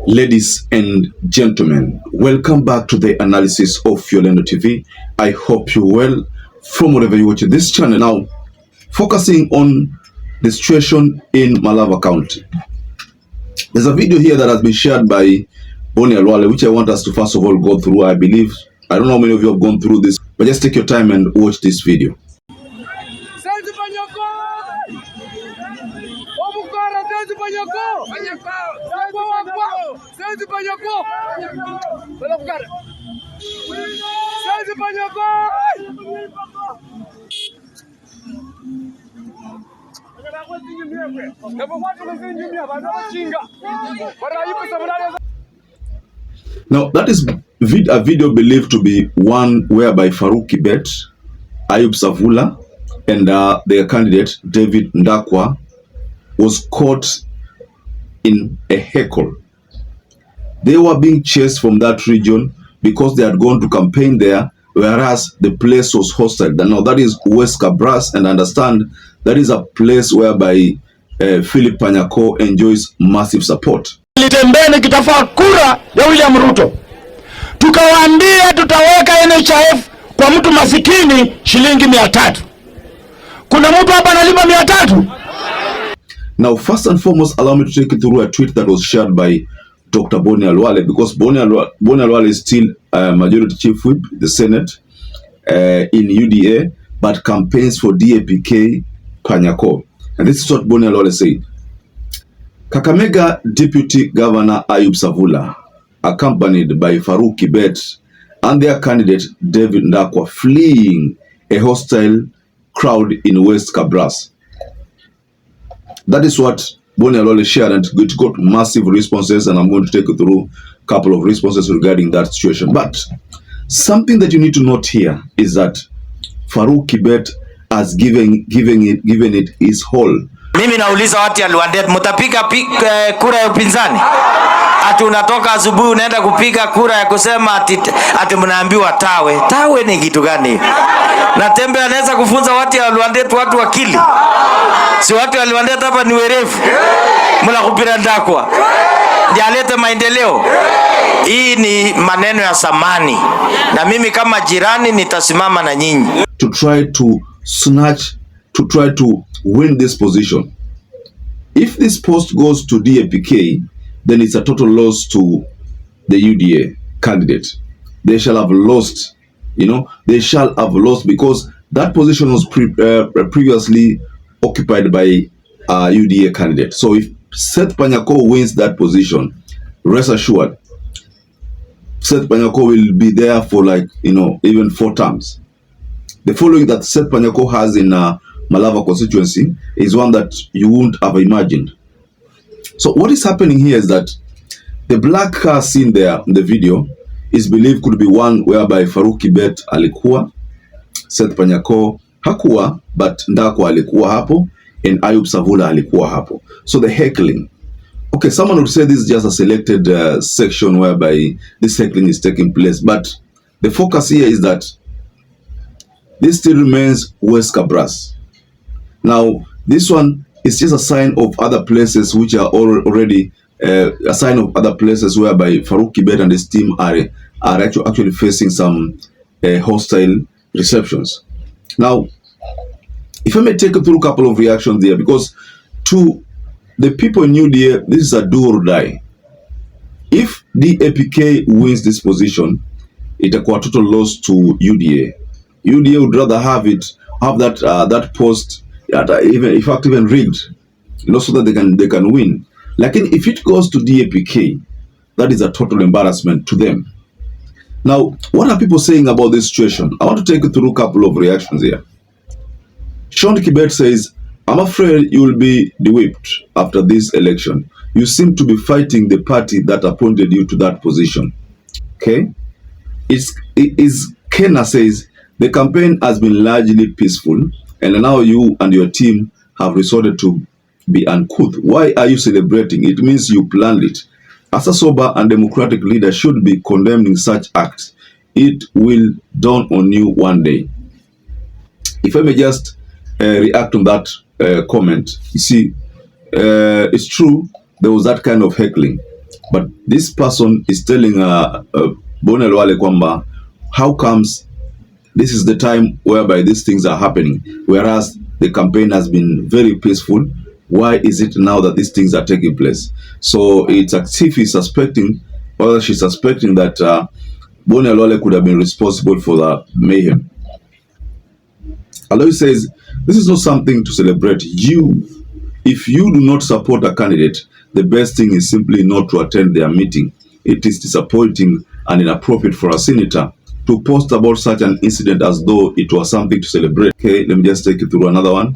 Ladies and gentlemen, welcome back to the analysis of YOLENO TV. I hope you're well from wherever you're watching this channel. Now, focusing on the situation in Malava County. There's a video here that has been shared by Bonnie Alwale, which I want us to first of all go through. I don't know how many of you have gone through this, but just take your time and watch this video. Now, that is a video believed to be one whereby FAROUK KIBET, Ayub Savula, and their candidate David Ndakwa was caught in a heckle. They were being chased from that region because they had gone to campaign there, whereas the place was hostile. Now that is West Kabras, and understand that is a place whereby Philip Panyako enjoys massive support. Nilitembea nikitafuta kura ya William RUTO. Tukawaambia tutaweka NHIF kwa mtu masikini shilingi 300. Kuna mtu hapa analima 300? Now, first and foremost, allow me to take you through a tweet that was shared by Dr. Bonnie Alwale, because Bonnie Alwale is still Majority Chief Whip, the Senate, in UDA, but campaigns for DAPK Panyako. And this is what Bonnie Alwale said. Kakamega Deputy Governor Ayub Savula, accompanied by FAROUK KIBET and their candidate David Ndakwa, fleeing a hostile crowd in West Kabras. That is what Bonnie Alwale shared, and it got massive responses, and I'm going to take you through a couple of responses regarding that situation. But something that you need to note here is that FAROUK KIBET has given it his whole. Mimi nauliza watu ya Luandet, mutapiga kura ya upinzani? Ati unatoka asubuhi unaenda kupiga kura ya kusema ati mnaambiwa tawe. Tawe ni kitu gani? Na Tembe anaweza kufunza watu ya Luandet watu akili. Si watu ya Luandet hapa ni werefu. Mnakupira Ndakwa. Jalete maendeleo. Hii ni maneno ya samani. Na mimi kama jirani nitasimama na nyinyi. To try to win this position. If this post goes to DAPK, then it's a total loss to the UDA candidate. They shall have lost, they shall have lost, because that position was previously occupied by a UDA candidate. So if Seth Panyako wins that position, rest assured, Seth Panyako will be there for even 4 terms. The following that Seth Panyako has in Malava constituency is one that you wouldn't have imagined. So what is happening here is that the black car seen there in the video is believed could be one whereby FAROUK KIBET alikuwa, Seth Panyako hakuwa, but Ndakwa alikuwa hapo, and Ayub Savula alikuwa hapo. So the heckling. Okay, someone would say this is just a selected section whereby this heckling is taking place, but the focus here is that this still remains West Kabras. Now, this one is just a sign of other places which are already a sign of other places whereby FAROUK KIBET and his team are actually facing some hostile receptions. Now, if I may take you through a couple of reactions there, because to the people in UDA, this is a do or die. If DAPK wins this position, it's a total loss to UDA. UDA would rather have that post, even rigged, so that they can win. Like if it goes to DAPK, that is a total embarrassment to them. Now, what are people saying about this situation? I want to take you through a couple of reactions here. Sean KIBET says, "I'm afraid you will be de-whipped after this election. You seem to be fighting the party that appointed you to that position." Okay? Kenna says, "The campaign has been largely peaceful, and now you and your team have resorted to be uncouth. Why are you celebrating? It means you planned it. As a sober and democratic leader should be condemning such acts. It will dawn on you one day." If I may just react on that comment. You see, it's true, there was that kind of heckling. But this person is telling Boni Halwale kwamba how comes this is the time whereby these things are happening, whereas the campaign has been very peaceful. Why is it now that these things are taking place? So it's as if he's suspecting, or she's suspecting that Boni Halwale could have been responsible for the mayhem. Although he says, this is not something to celebrate. If you do not support a candidate, the best thing is simply not to attend their meeting. It is disappointing and inappropriate for a senator to post about such an incident as though it was something to celebrate. Okay, let me just take you through another one.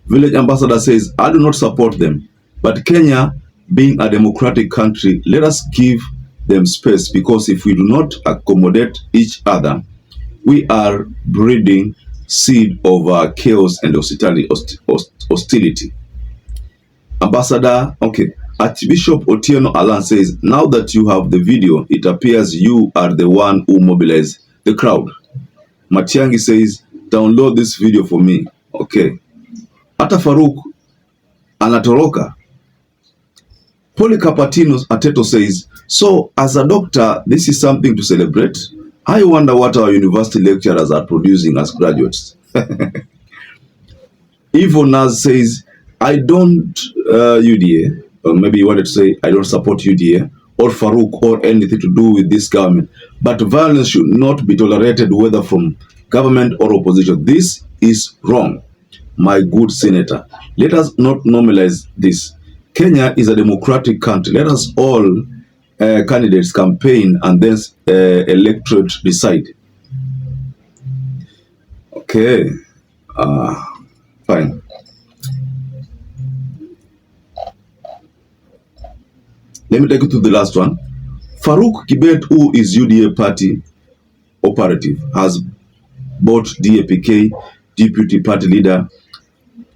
Village ambassador says, I do not support them, but Kenya being a democratic country, let us give them space, because if we do not accommodate each other, we are breeding seed of chaos and hostility. Ambassador, okay, Archbishop Otieno Alan says, now that you have the video, it appears you are the one who mobilized the crowd. Matiangi says, download this video for me. Okay. Ata FAROUK anatoroka. Polycarpatino Ateto says, so as a doctor, this is something to celebrate. I wonder what our university lecturers are producing as graduates. Ivo Naz says, I don't UDA, or maybe you wanted to say, I don't support UDA or FAROUK or anything to do with this government. But violence should not be tolerated, whether from government or opposition. This is wrong, my good senator. Let us not normalize this. Kenya is a democratic country. Let us all candidates campaign and then electorate decide. Okay, fine. Let me take you to the last one. FAROUK KIBET, who is UDA party operative, has bought DAPK deputy party leader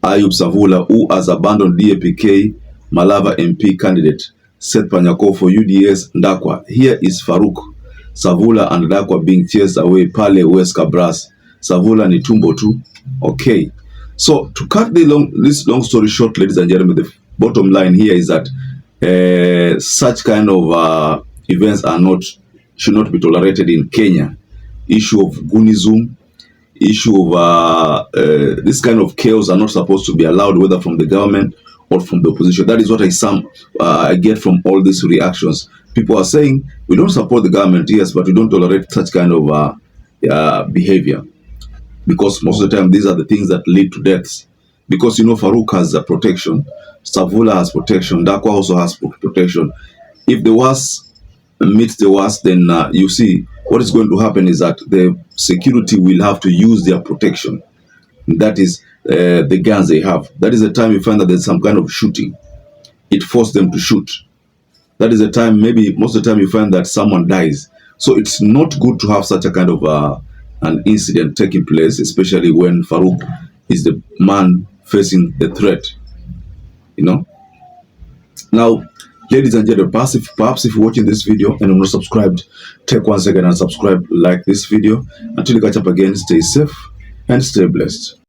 Ayub Savula, who has abandoned DAPK MALAVA MP candidate Seth Panyako for UDA's Ndakwa. Here is FAROUK, Savula and Ndakwa being chased away pale West Kabras. Savula ni tumbo tu. Okay. So to cut this long story short, ladies and gentlemen, the bottom line here is that such kind of events should not be tolerated in Kenya. Issue of Gunism, issue of this kind of chaos are not supposed to be allowed, whether from the government or from the opposition. That is what I get from all these reactions. People are saying, we don't support the government, yes, but we don't tolerate such kind of behavior. Because most of the time, these are the things that lead to deaths. Because, you know, FAROUK has protection, Savula has protection, Ndakwa also has protection. If the worst meets the worst, then you see what is going to happen is that the security will have to use their protection. That is the guns they have. That is the time you find that there's some kind of shooting. It forced them to shoot. That is the time, maybe most of the time you find that someone dies. So it's not good to have such a kind of an incident taking place, especially when FAROUK is the man facing the threat. You know. Now, ladies and gentlemen, perhaps if you're watching this video and you're not subscribed, take 1 second and subscribe, like this video. Until we catch up again, stay safe and stay blessed.